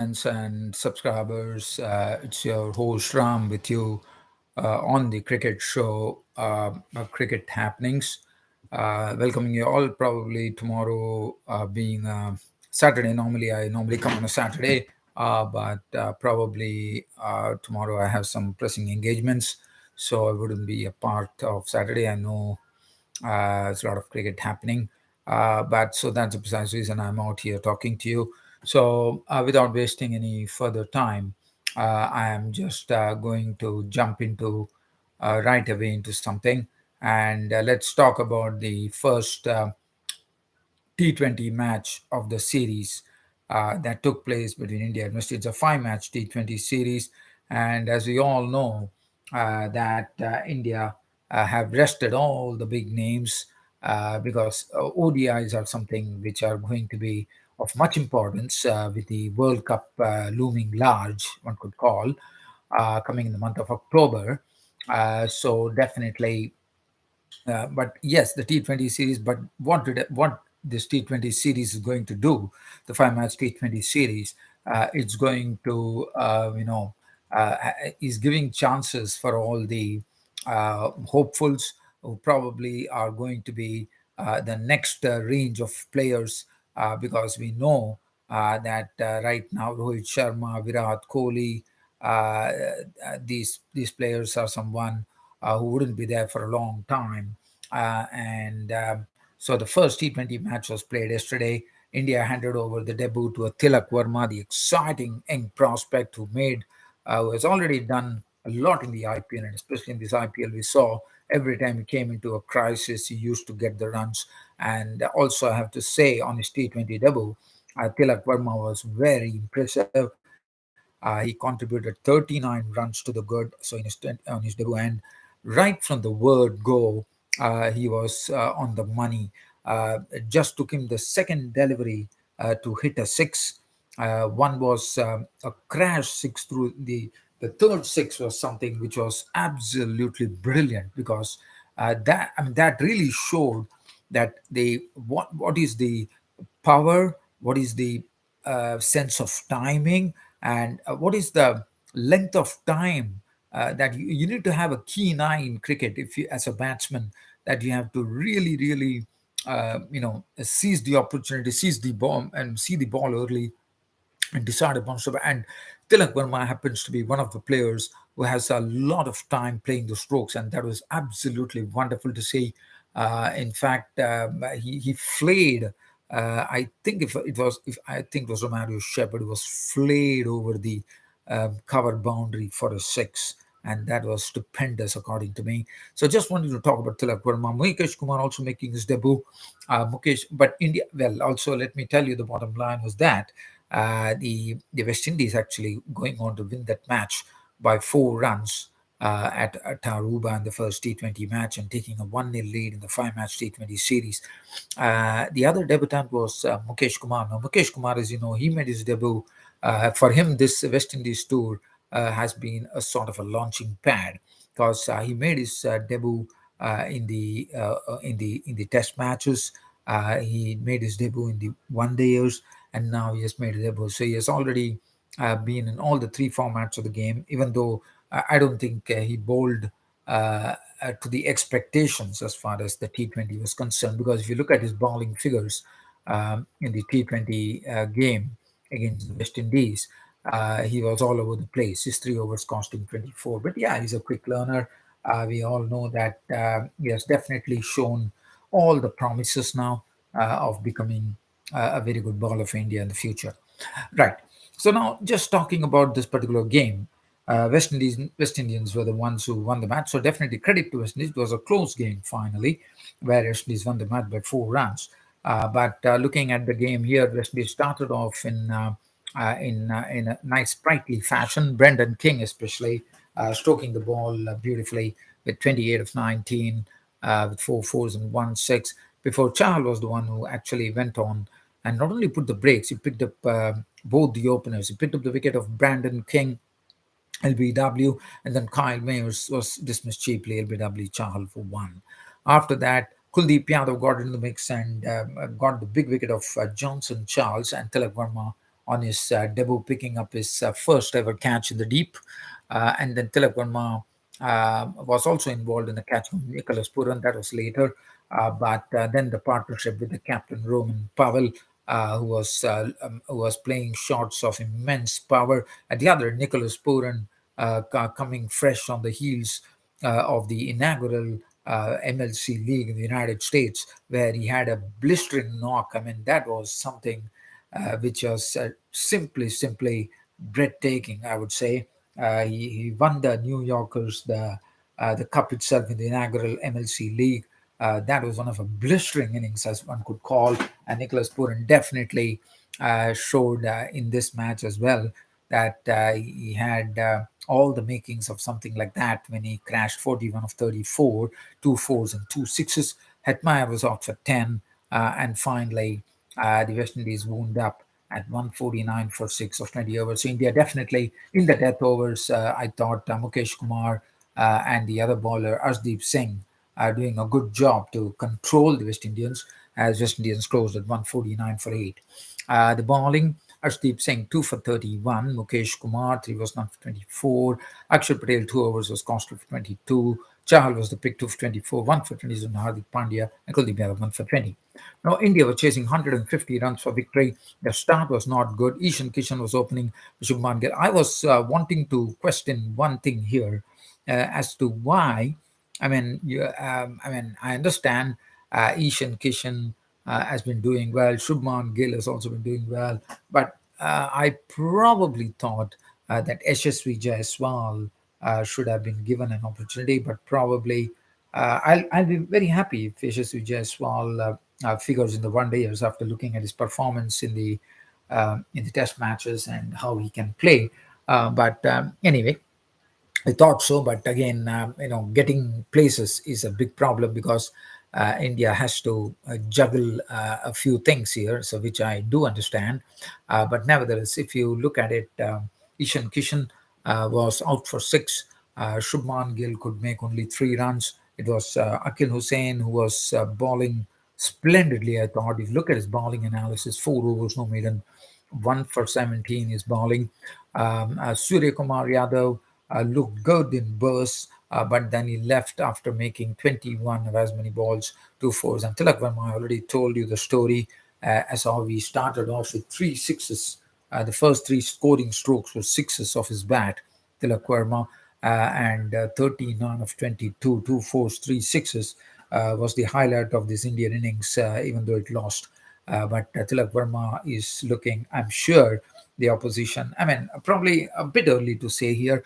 and subscribers. It's your host Ram with you on the cricket show, Cricket Happenings. Welcoming you all. Probably tomorrow being Saturday. I normally come on a Saturday, but probably tomorrow I have some pressing engagements, so I wouldn't be a part of Saturday. I know there's a lot of cricket happening. But so that's the precise reason I'm out here talking to you. So without wasting any further time, I am just going to jump into right away into something. And let's talk about the first T20 match of the series that took place between India and West Indies. It's a five-match T20 series, and as we all know, that India have rested all the big names because ODIs are something which are going to be of much importance with the World Cup looming large, one could call, coming in the month of October. So definitely but yes, the T20 series. But what this T20 series is going to do, the five-match T20 series, it's going to is giving chances for all the hopefuls who probably are going to be the next range of players because we know that right now Rohit Sharma, Virat Kohli, these players are someone who wouldn't be there for a long time. And So the first T20 match was played yesterday. India handed over the debut to a Tilak Verma, the exciting young prospect who has already done a lot in the IPL, and especially in this IPL, we saw every time he came into a crisis, he used to get the runs. And also, I have to say, on his T20 debut, Tilak Verma was very impressive. He contributed 39 runs to the good, so on his debut, and right from the word go, he was on the money. It just took him the second delivery to hit a six. One was a crash six through the third six was something which was absolutely brilliant because that really showed that what is the power, what is the sense of timing, and what is the length of time that you need to have a keen eye in cricket if you as a batsman, that you have to really seize the opportunity, seize the ball and see the ball early and decide upon stuff. And Tilak Verma happens to be one of the players who has a lot of time playing the strokes, and that was absolutely wonderful to see. In fact, he flayed. I think if I think it was Romario Shepherd, was flayed over the cover boundary for a six, and that was stupendous according to me. So just wanted to talk about Tilak Verma. Mukesh Kumar also making his debut. Mukesh, but India. Well, also let me tell you, the bottom line was that the West Indies actually going on to win that match by 4 runs at Aruba in the first T20 match and taking a 1-0 lead in the five-match T20 series. The other debutant was Mukesh Kumar. Now, Mukesh Kumar, as you know, he made his debut. For him, this West Indies tour has been a sort of a launching pad because he made his debut in the Test matches. He made his debut in the one dayers, and now he has made a debut. So he has already been in all the three formats of the game, even though I don't think he bowled to the expectations as far as the T20 was concerned. Because if you look at his bowling figures in the T20 game against the West Indies, he was all over the place. His 3 overs costing 24. But yeah, he's a quick learner. We all know that he has definitely shown all the promises now of becoming a very good bowler for India in the future. Right. So now, just talking about this particular game, West Indians were the ones who won the match. So definitely credit to West Indies. It was a close game finally, where West Indies won the match by 4 runs. But looking at the game here, West Indies started off in a nice sprightly fashion. Brendan King, especially, stroking the ball beautifully with 28 of 19, with 4 fours and 1 6. Before Chahal was the one who actually went on and not only put the brakes, he picked up both the openers. He picked up the wicket of Brandon King, LBW, and then Kyle Mayers was dismissed cheaply, LBW Chahal for one. After that, Kuldeep Yadav got in the mix and got the big wicket of Johnson Charles and Tilak Verma on his debut, picking up his first ever catch in the deep. And then Tilak Verma was also involved in the catch of Nicholas Puran. That was later. But then the partnership with the captain Roman Powell, who was playing shots of immense power. At the other, Nicholas Puran coming fresh on the heels of the inaugural MLC league in the United States, where he had a blistering knock. I mean, that was something which was simply breathtaking, I would say. He won the New Yorkers the cup itself in the inaugural MLC league. That was one of a blistering innings, as one could call. And Nicholas Puran definitely showed in this match as well that he had all the makings of something like that when he crashed 41 of 34, two fours and two sixes. Hetmeyer was out for 10, and finally the West Indies wound up at 149 for 6 of 20 overs. So India definitely in the death overs, I thought Mukesh Kumar and the other bowler Arshdeep Singh are doing a good job to control the West Indians, as West Indians closed at 149 for 8. The bowling, Arshdeep Singh 2 for 31, Mukesh Kumar 3 was not for 24, Akshar Patel 2 overs was cost for 22, Chahal was the pick 2 for 24, 1 for 20 and Hardik Pandya and Kuldeep Yadav 1 for 20. Now India were chasing 150 runs for victory. The start was not good. Ishan Kishan was opening Shubman Gill. I was wanting to question one thing here as to why. I understand Ishan Kishan has been doing well. Shubman Gill has also been doing well. But I probably thought that SSV Jaiswal should have been given an opportunity, but probably I'll be very happy if SSV Jaiswal figures in the one dayers after looking at his performance in the test matches and how he can play. But anyway, I thought so, but again, getting places is a big problem because India has to juggle a few things here, so which I do understand. But nevertheless, if you look at it, Ishan Kishan was out for 6. Shubman Gill could make only 3 runs. It was Akil Hussain who was bowling splendidly. I thought. If you look at his bowling analysis, 4 overs, no maiden, 1 for 17 is bowling. Surya Kumar Yadav looked good in bursts, but then he left after making 21 of as many balls, 2 fours. And Tilak Verma, I already told you the story as how we started off with 3 sixes. The first 3 scoring strokes were sixes of his bat, Tilak Verma, and 39 of 22, 2 fours, 3 sixes was the highlight of this Indian innings, even though it lost. But Tilak Verma is looking, I'm sure, the opposition. I mean, probably a bit early to say here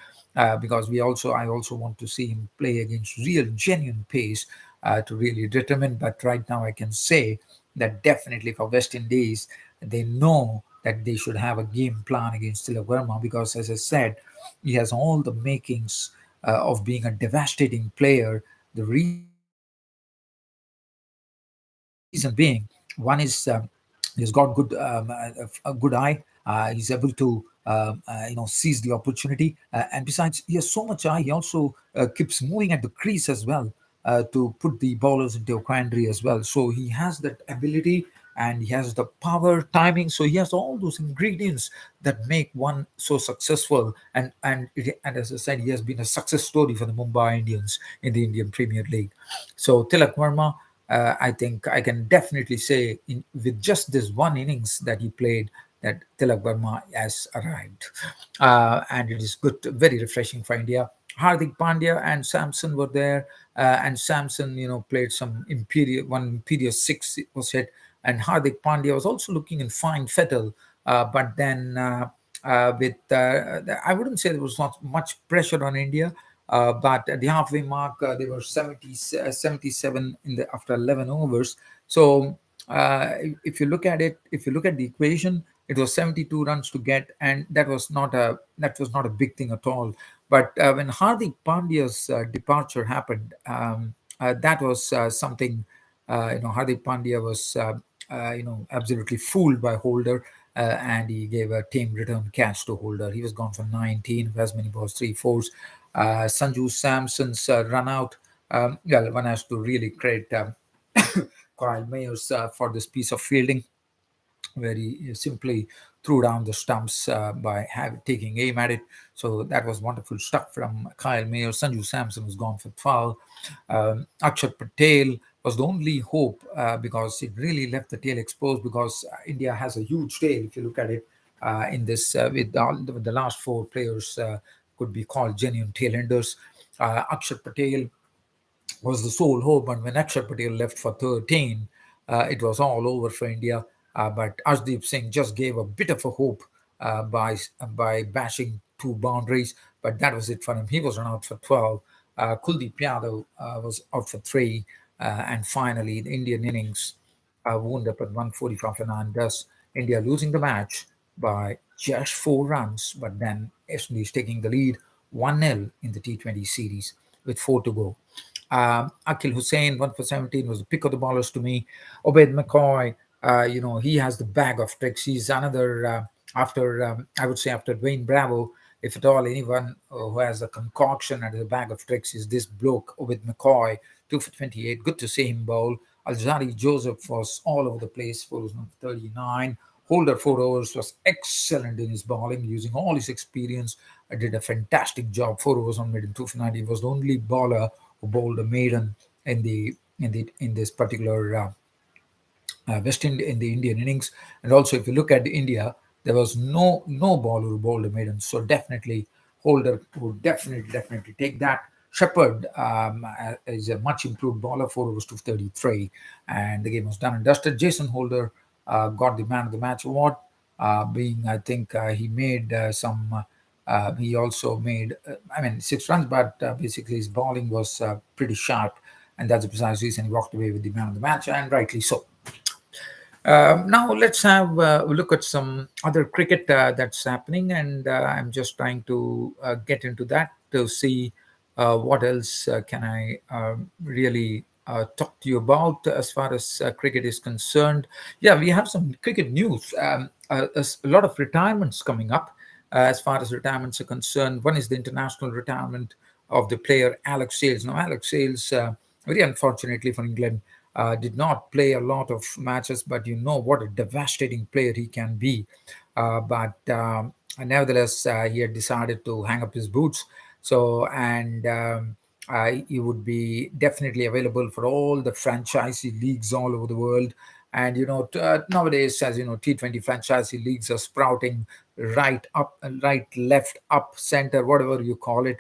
because I also want to see him play against real, genuine pace to really determine. But right now, I can say that definitely for West Indies, they know that they should have a game plan against Tilak Verma because, as I said, he has all the makings of being a devastating player. The reason being, one is he's got a good eye. He's able to seize the opportunity. And besides, he has so much eye. He also keeps moving at the crease as well to put the bowlers into a quandary as well. So he has that ability and he has the power, timing. So he has all those ingredients that make one so successful. And as I said, he has been a success story for the Mumbai Indians in the Indian Premier League. So Tilak Verma, I think I can definitely say with just this one innings that he played that Tilak Verma has arrived. And it is good, very refreshing for India. Hardik Pandya and Samson were there, and Samson, played one imperious six was hit, and Hardik Pandya was also looking in fine fettle, but then I wouldn't say there was not much pressure on India, but at the halfway mark, they were 77 after 11 overs. So if you look at it, if you look at the equation, it was 72 runs to get, and that was not a big thing at all. But when Hardik Pandya's departure happened, that was something. Hardik Pandya was absolutely fooled by Holder, and he gave a tame return catch to Holder. He was gone for 19, as many balls, 3 fours. Sanju Samson's run out. Well, one has to really credit Kyle Mayers for this piece of fielding where he simply threw down the stumps by taking aim at it. So that was wonderful stuff from Kyle Mayer. Sanju Samson was gone for 12. Akshat Patel was the only hope because it really left the tail exposed because India has a huge tail if you look at it in this with the last four players could be called genuine tailenders. Akshat Patel was the sole hope. And when Akshar Patel left for 13, it was all over for India. But Ashdeep Singh just gave a bit of a hope by bashing two boundaries. But that was it for him. He was run out for 12. Kuldeep Yadav was out for 3. And finally, the Indian innings wound up at 145 for 9, thus India losing the match by just 4 runs. But then West Indies taking the lead 1-0 in the T20 series with 4 to go. Akil Hussain, 1 for 17, was the pick of the ballers to me. Obed McCoy, he has the bag of tricks. He's another, I would say, after Dwayne Bravo, if at all anyone who has a concoction and a bag of tricks is this bloke, Obed McCoy, 2 for 28. Good to see him bowl. Alzari Joseph was all over the place, 39. Holder 4 overs was excellent in his bowling, using all his experience. Did a fantastic job. 4 overs on maiden, 2 for 90. He was the only bowler who bowled a maiden in this particular West Indies in the Indian innings. And also, if you look at India, there was no bowler who bowled a maiden. So definitely, Holder would definitely take that. Shepherd is a much improved bowler, 4 overs to 33, and the game was done and dusted. Jason Holder got the man of the match award, being I think he made some. He also made, 6 runs, but basically his bowling was pretty sharp, and that's the precise reason he walked away with the man of the match, and rightly so. Now let's have a look at some other cricket that's happening, and I'm just trying to get into that to see what else can I really talk to you about as far as cricket is concerned. Yeah, we have some cricket news. A lot of retirements coming up as far as retirements are concerned. One is the international retirement of the player Alex Sales. Now, Alex Sales, very unfortunately for England, did not play a lot of matches, but you know what a devastating player he can be. But nevertheless, he had decided to hang up his boots. So, and he would be definitely available for all the franchisee leagues all over the world. And nowadays, as you know, T20 franchisee leagues are sprouting right up, right, left, up, center, whatever you call it,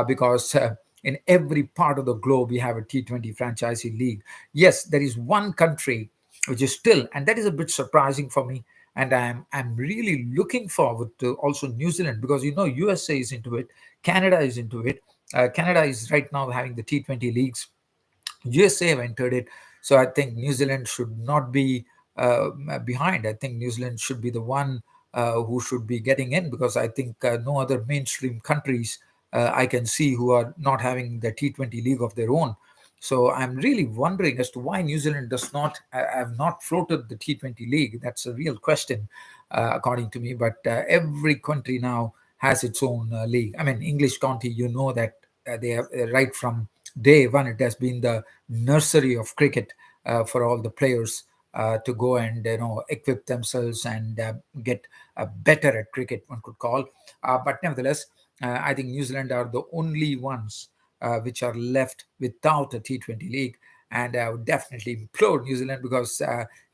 because in every part of the globe we have a T20 franchisee league. Yes, there is one country which is still, and that is a bit surprising for me. And I'm really looking forward to also New Zealand, because USA is into it, Canada is into it. Canada is right now having the T20 leagues. USA have entered it. So I think New Zealand should not be behind. I think New Zealand should be the one who should be getting in, because I think no other mainstream countries I can see who are not having the T20 league of their own. So I'm really wondering as to why New Zealand does not have not floated the T20 league. That's a real question, according to me. But every country now has its own league. I mean, English county, that they have right from day one, it has been the nursery of cricket for all the players to go and equip themselves and get better at cricket, one could call. But nevertheless, I think New Zealand are the only ones which are left without a T20 league. And I would definitely implore New Zealand, because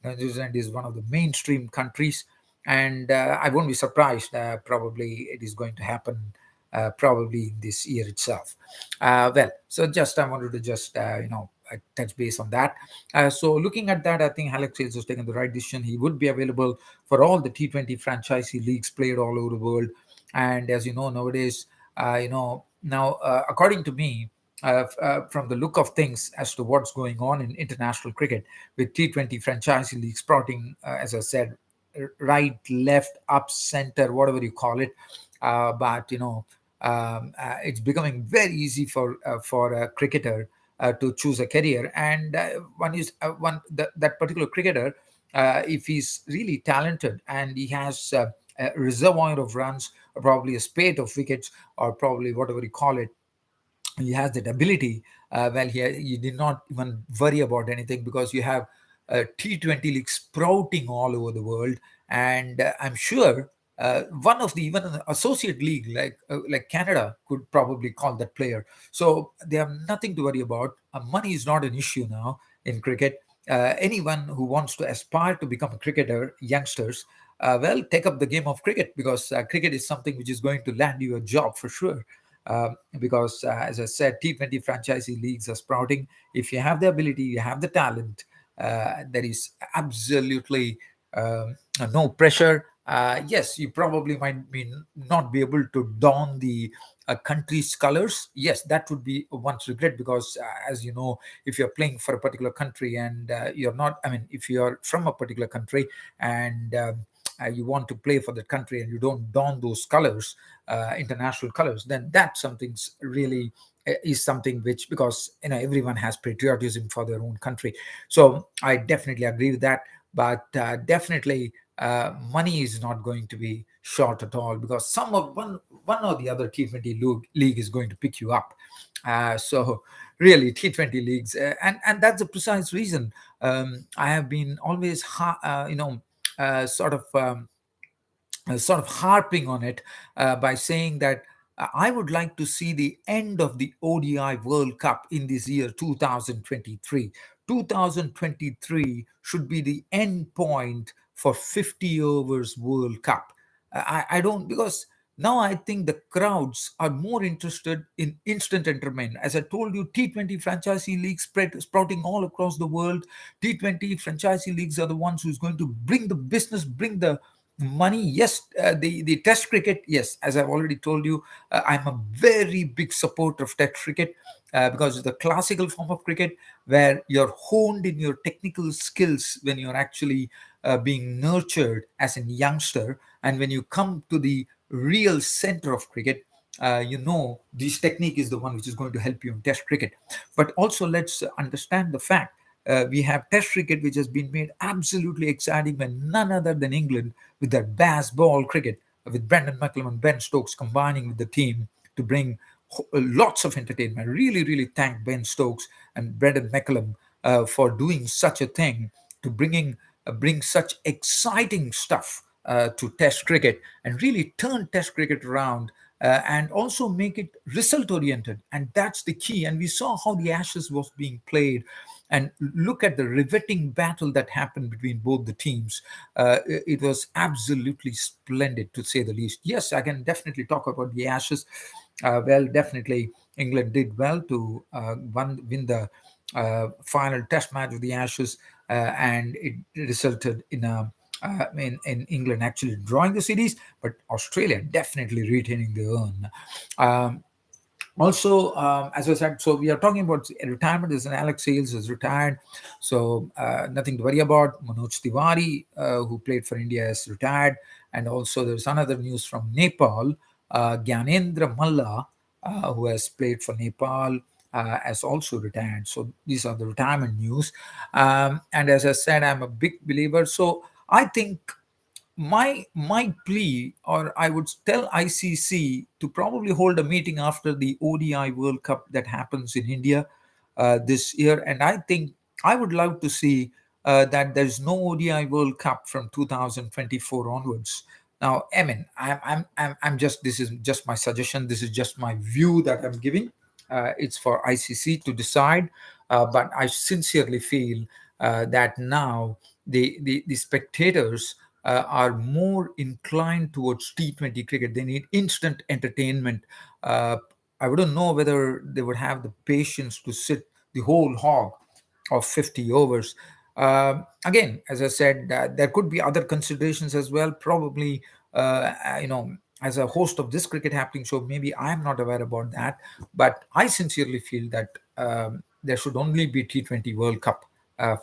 New Zealand is one of the mainstream countries, and I won't be surprised. Probably it is going to happen probably this year itself. So just I wanted to just touch base on that. So looking at that, I think Alex Sales has taken the right decision. He would be available for all the T20 franchisee leagues played all over the world. And as you know, nowadays, now according to me, from the look of things as to what's going on in international cricket with T20 franchisee leagues sprouting, as I said, right, left, up, center, whatever you call it. But it's becoming very easy for a cricketer to choose a career, and that particular cricketer, if he's really talented and he has a reservoir of runs, or probably a spate of wickets, or probably whatever you call it, he has that ability. You did not even worry about anything, because you have T20 league sprouting all over the world, and I'm sure one of the even an associate league like Canada could probably call that player. So they have nothing to worry about. Money is not an issue now in cricket. Anyone who wants to aspire to become a cricketer, youngsters, well, take up the game of cricket, because cricket is something which is going to land you a job for sure. Because, as I said, T20 franchisee leagues are sprouting. If you have the ability, you have the talent, there is absolutely no pressure. Yes, you probably might be not be able to don the country's colors. Yes, that would be one's regret, because, as you know, if you're playing for a particular country and you're not, I mean, if you're from a particular country and you want to play for the country and you don't don those colors, international colors, then that something's really is something which, because everyone has patriotism for their own country. So I definitely agree with that. But definitely money is not going to be short at all, because some of one or the other T20 league is going to pick you up. So really T20 leagues, and that's the precise reason I have been always sort of harping on it by saying that I would like to see the end of the ODI World Cup in this year 2023. 2023 should be the end point for 50 overs World Cup. I don't, because now I think the crowds are more interested in instant entertainment. As I told you, T20 franchisee leagues sprouting all across the world. T20 franchisee leagues are the ones who's going to bring the business, bring the money. Yes, the test cricket, yes, as I've already told you, I'm a very big supporter of test cricket, because it's the classical form of cricket where you're honed in your technical skills when you're actually being nurtured as a youngster, and when you come to the real center of cricket, this technique is the one which is going to help you in test cricket. But also, let's understand the fact, we have test cricket which has been made absolutely exciting by none other than England, with that baseball cricket, with Brendan McCullum and Ben Stokes combining with the team to bring lots of entertainment. Really, really thank Ben Stokes and Brendan McCullum for doing such a thing, to bring such exciting stuff to Test cricket, and really turn Test cricket around, and also make it result oriented. And that's the key. And we saw how the Ashes was being played, and look at the riveting battle that happened between both the teams. It was absolutely splendid, to say the least. Yes, I can definitely talk about the Ashes. Well, definitely England did well to win the final Test match of the Ashes, and it resulted in in England actually drawing the series, but Australia definitely retaining the urn. Also, as I said, so we are talking about retirement. As an Alex Sales is retired, so nothing to worry about. Manoj Tiwari, who played for India, is retired. And also there's another news from Nepal. Gyanendra Malla, who has played for Nepal, has also retired. So these are the retirement news. And as I said, I'm a big believer. So I think my plea, or I would tell ICC to probably hold a meeting after the ODI World Cup that happens in India this year. And I think I would love to see that there's no ODI World Cup from 2024 onwards. Now, I mean, I'm just, this is just my suggestion. This is just my view that I'm giving. It's for ICC to decide. But I sincerely feel that now the spectators are more inclined towards T20 cricket. They need instant entertainment. Uh, I wouldn't know whether they would have the patience to sit the whole hog of 50 overs. Again, as I said, there could be other considerations as well. Probably, as a host of this cricket happening show, maybe I'm not aware about that. But I sincerely feel that there should only be T20 World Cup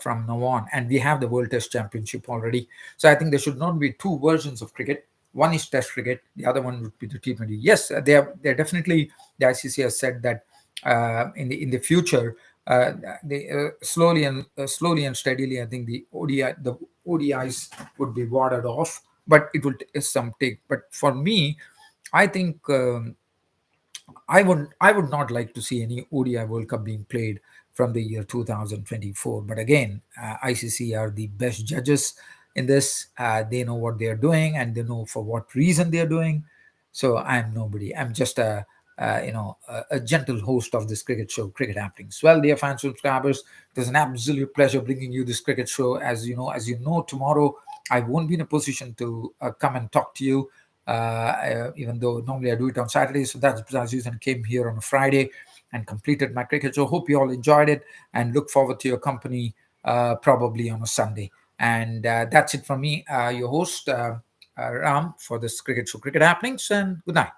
from now on. And we have the World Test Championship already. So I think there should not be two versions of cricket. One is Test cricket, the other one would be the T20. Yes, they're definitely, the ICC has said that in the future, they slowly and steadily, I think the ODIs would be watered off, but it will some take. But for me, I think I would not like to see any ODI World Cup being played from the year 2024. But again, ICC are the best judges. in this. They know what they are doing, and they know for what reason they are doing. So I'm nobody. I'm just a gentle host of this cricket show, Cricket Happenings. Well, dear fans, subscribers, it was an absolute pleasure bringing you this cricket show. As you know, tomorrow I won't be in a position to come and talk to you, even though normally I do it on Saturday. So that's the reason I came here on a Friday and completed my cricket show. Hope you all enjoyed it and look forward to your company probably on a Sunday. And that's it from me, your host, Ram, for this cricket show, Cricket Happenings, and good night.